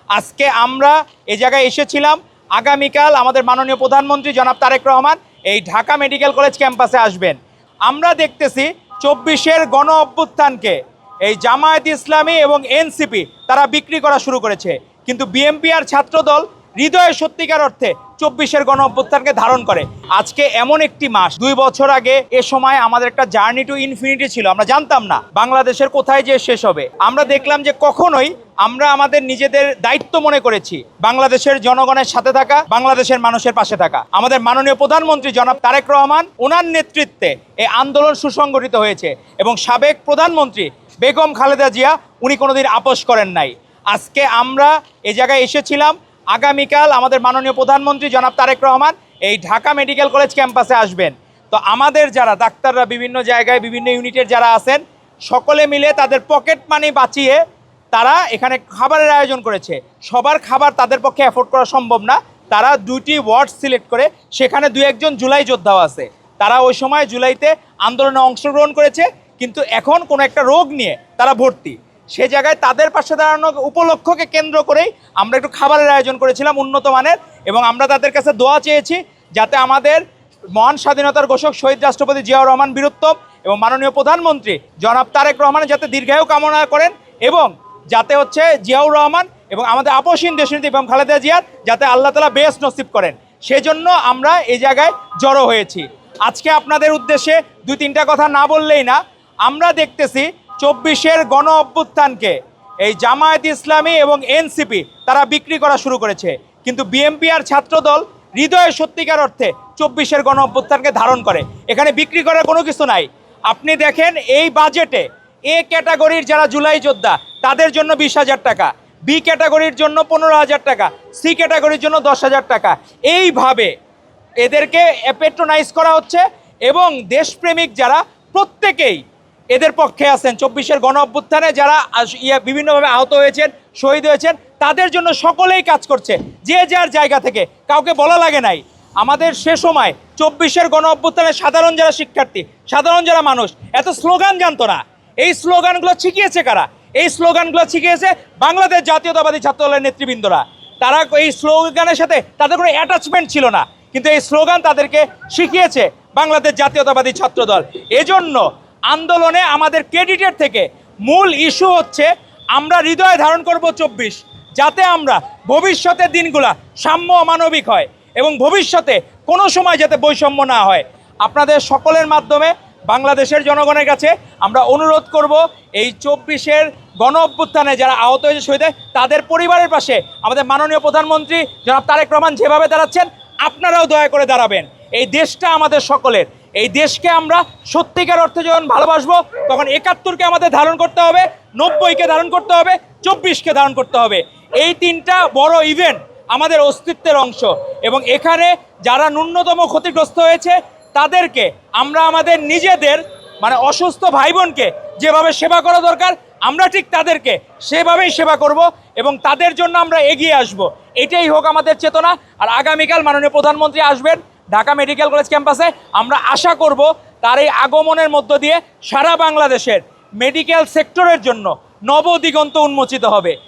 আজকে আমরা এই জায়গায় এসেছিলাম, আগামীকাল আমাদের মাননীয় প্রধানমন্ত্রী জনাব তারেক রহমান এই ঢাকা মেডিকেল কলেজ ক্যাম্পাসে আসবেন। আমরা দেখতেছি 24-এর গণ অভ্যুত্থানকে এই জামায়াত ইসলামী এবং এনসিপি তারা বিক্রি করা শুরু করেছে, কিন্তু বিএনপি আর ছাত্রদল হৃদয়ে সত্যিকার অর্থে 24-এর গণ অভ্যুত্থানকে ধারণ করে। আজকে এমন একটি মাস, 2 বছর আগে এ সময় আমাদের একটা জার্নি টু ইনফিনিটি ছিল। আমরা জানতাম না বাংলাদেশের কোথায় যে শেষ হবে। আমরা দেখলাম যে কখনোই আমরা আমাদের নিজেদের দায়িত্ব মনে করেছি বাংলাদেশের জনগণের সাথে থাকা, বাংলাদেশের মানুষের পাশে থাকা। আমাদের মাননীয় প্রধানমন্ত্রী জনাব তারেক রহমান, ওনার নেতৃত্বে এই আন্দোলন সুসংগঠিত হয়েছে এবং সাবেক প্রধানমন্ত্রী বেগম খালেদা জিয়া উনি কোনোদিন আপোস করেন নাই। আজকে আমরা এই জায়গায় এসেছিলাম, আগামীকাল আমাদের মাননীয় প্রধানমন্ত্রী জনাব তারেক রহমান এই ঢাকা মেডিকেল কলেজ ক্যাম্পাসে আসবেন। তো আমাদের যারা ডাক্তাররা বিভিন্ন জায়গায় বিভিন্ন ইউনিটের যারা আছেন, সকলে মিলে তাদের পকেট মানি বাঁচিয়ে তারা এখানে খাবারের আয়োজন করেছে। সবার খাবার তাদের পক্ষে অ্যাফোর্ড করা সম্ভব না। তারা 2টি ওয়ার্ড সিলেক্ট করে, সেখানে 2-1 জুলাই যোদ্ধাও আছে। তারা ওই সময় জুলাইতে আন্দোলনে অংশগ্রহণ করেছে, কিন্তু এখন কোনো একটা রোগ নিয়ে তারা ভর্তি। সে জায়গায় তাদের পাশে দাঁড়ানো উপলক্ষকে কেন্দ্র করেই আমরা একটু খাবারের আয়োজন করেছিলাম উন্নত মানের, এবং আমরা তাদের কাছে দোয়া চেয়েছি যাতে আমাদের মহান স্বাধীনতার ঘোষক শহীদ রাষ্ট্রপতি জিয়াউর রহমান বীরুত্তম এবং মাননীয় প্রধানমন্ত্রী জনাব তারেক রহমানের যাতে দীর্ঘায়ু কামনা করেন, এবং যাতে হচ্ছে জিয়াউর রহমান এবং আমাদের আপসহীন দেশনেত্রী এবং খালেদা জিয়ার যাতে আল্লাহ তাআলা বেশ নসিব করেন, সেজন্য আমরা এই জায়গায় জড়ো হয়েছি। আজকে আপনাদের উদ্দেশ্যে 2-3টা কথা না বললেই না। আমরা দেখতেছি 24-এর গণ অভ্যুত্থানকে এই জামায়াত ইসলামী এবং এনসিপি তারা বিক্রি করা শুরু করেছে, কিন্তু বিএনপি আর ছাত্রদল হৃদয়ে সত্যিকার অর্থে 24-এর গণ অভ্যুত্থানকে ধারণ করে। এখানে বিক্রি করার কোনো কিছু নাই। আপনি দেখেন এই বাজেটে এ ক্যাটাগরির যারা জুলাই যোদ্ধা তাদের জন্য 20,000 টাকা, বি ক্যাটাগরির জন্য 15,000 টাকা, সি ক্যাটাগরির জন্য 10,000 টাকা, এইভাবে এদেরকে প্যাট্রোনাইজ করা হচ্ছে। এবং দেশপ্রেমিক যারা প্রত্যেকেই এদের পক্ষে আছেন। 24-এর গণ অভ্যুত্থানে যারা বিভিন্নভাবে আহত হয়েছেন, শহীদ হয়েছেন, তাদের জন্য সকলেই কাজ করছে, যে যার জায়গা থেকে, কাউকে বলা লাগে নাই। আমাদের সে সময় 24-এর গণ অভ্যুত্থানে সাধারণ যারা শিক্ষার্থী, সাধারণ যারা মানুষ এত স্লোগান জানতো না। এই স্লোগানগুলো শিখিয়েছে কারা? এই স্লোগানগুলো শিখিয়েছে বাংলাদেশ জাতীয়তাবাদী ছাত্রদলের নেতৃবৃন্দরা। তারা এই স্লোগানের সাথে তাদের কোনো অ্যাটাচমেন্ট ছিল না, কিন্তু এই স্লোগান তাদেরকে শিখিয়েছে বাংলাদেশ জাতীয়তাবাদী ছাত্রদল। এজন্য আন্দোলনে আমাদের ক্রেডিটের থেকে মূল ইস্যু হচ্ছে আমরা হৃদয়ে ধারণ করব 24, যাতে আমরা ভবিষ্যতের দিনগুলা সাম্য মানবিক হয় এবং ভবিষ্যতে কোনো সময় যাতে বৈষম্য না হয়। আপনাদের সকলের মাধ্যমে বাংলাদেশের জনগণের কাছে আমরা অনুরোধ করব, এই 24-এর গণ অভ্যুত্থানে যারা আহত হয়েছে, শহীদ তাদের পরিবারের পাশে আমাদের মাননীয় প্রধানমন্ত্রী জনাব তারেক রহমান যেভাবে দাঁড়াচ্ছেন, আপনারাও দয়া করে দাঁড়াবেন। এই দেশটা আমাদের সকলের। এই দেশকে আমরা সত্যিকার অর্থে যখন ভালোবাসবো, তখন 71-কে আমাদের ধারণ করতে হবে, 90-কে ধারণ করতে হবে, 24-কে ধারণ করতে হবে। এই 3টা বড় ইভেন্ট আমাদের অস্তিত্বের অংশ, এবং এখানে যারা ন্যূনতম ক্ষতিগ্রস্ত হয়েছে তাদেরকে আমরা আমাদের নিজেদের অসুস্থ ভাই বোনকে যেভাবে সেবা করা দরকার, আমরা ঠিক তাদেরকে সেভাবেই সেবা করব এবং তাদের জন্য আমরা এগিয়ে আসব। এটাই হোক আমাদের চেতনা। আর আগামীকাল মাননীয় প্রধানমন্ত্রী আসবেন ঢাকা মেডিকেল কলেজ ক্যাম্পাসে। আমরা আশা করব তার এই আগমনের মধ্য দিয়ে সারা বাংলাদেশের মেডিকেল সেক্টরের জন্য নবদিগন্ত উন্মোচিত হবে।